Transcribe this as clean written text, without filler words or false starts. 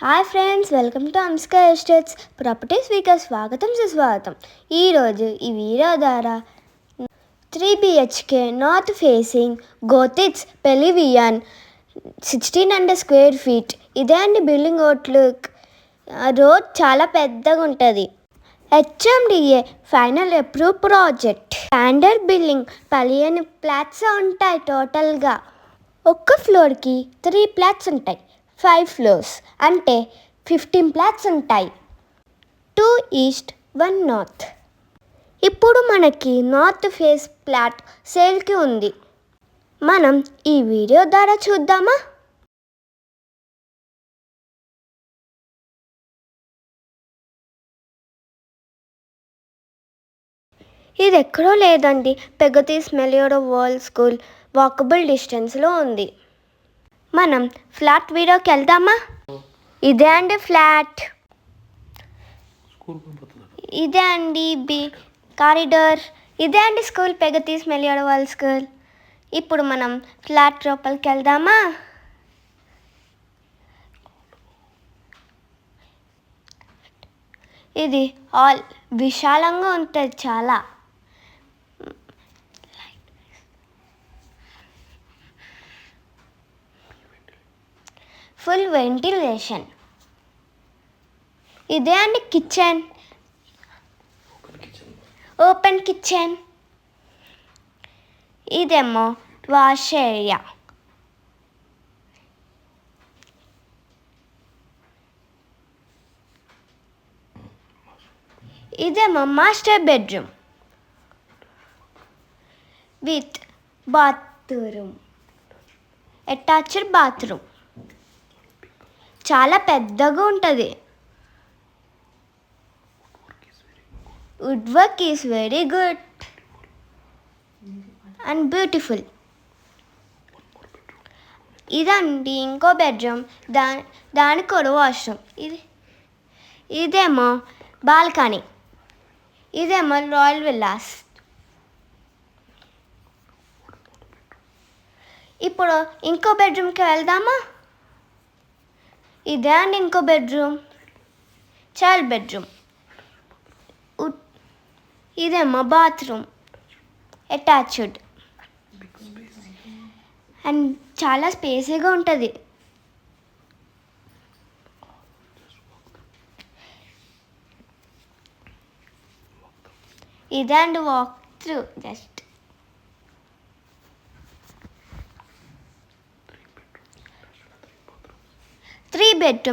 Hi friends, welcome to అంస్కా estates properties week. స్వాగతం సుస్వాగతం. ఈరోజు ఈ వీడియో ద్వారా 3 BHK నార్త్ ఫేసింగ్ గోతిక్స్ పెలివియన్ 1600 స్క్వేర్ ఫీట్. ఇదే అండి బిల్డింగ్ అవుట్లుక్. రోడ్ చాలా పెద్దగా ఉంటుంది. HMDA final approve project. Standard building 15 flats ఉంటాయి టోటల్గా. ఒక్క ఫ్లోర్కి 3 ఫ్లాట్స్ ఉంటాయి. 5 ఫ్లోర్స్ అంటే 15 ఫ్లాట్స్ ఉంటాయి. 2 ఈస్ట్ 1 నార్త్. ఇప్పుడు మనకి నార్త్ ఫేస్ ఫ్లాట్ సేల్కి ఉంది. మనం ఈ వీడియో ద్వారా చూద్దామా? ఇది ఎక్కడో లేదండి, పెగతీస్ మెలియోరో వరల్డ్ స్కూల్ వాకబుల్ డిస్టెన్స్లో ఉంది. మనం ఫ్లాట్ వీడియోకి వెళ్దామా? ఇదే అండి ఫ్లాట్. ఇదే అండి కారిడార్. ఇదే అండి స్కూల్, పెగతీస్ మెలియోరో వరల్డ్ స్కూల్. ఇప్పుడు మనం ఫ్లాట్ లోపలికి వెళ్దామా? ఇది హాల్ విశాలంగా ఉంటుంది చాలా. Full ventilation. ఇదే అండి కిచెన్, ఓపెన్ కిచెన్. ఇదేమో వాష్ ఏరియా. ఇదేమో master bedroom with bathroom, attached bathroom. చాలా పెద్దగా ఉంటుంది. Wood work is very good and beautiful. ఇదండి ఇంకో బెడ్రూమ్, దానికి ఒక వాష్రూమ్. ఇదేమో బాల్కనీ. ఇదేమో రాయల్ విల్లాస్. ఇప్పుడు ఇంకో బెడ్రూమ్కి వెళ్దామా? ఇదే అండి ఇంకో బెడ్రూమ్, చైల్డ్ బెడ్రూమ్. ఇదేమో బాత్రూమ్, అటాచ్డ్ అండ్ చాలా స్పేసీగా ఉంటుంది. ఇదే అండి వాక్ త్రూ జస్ట్ 3 bedrooms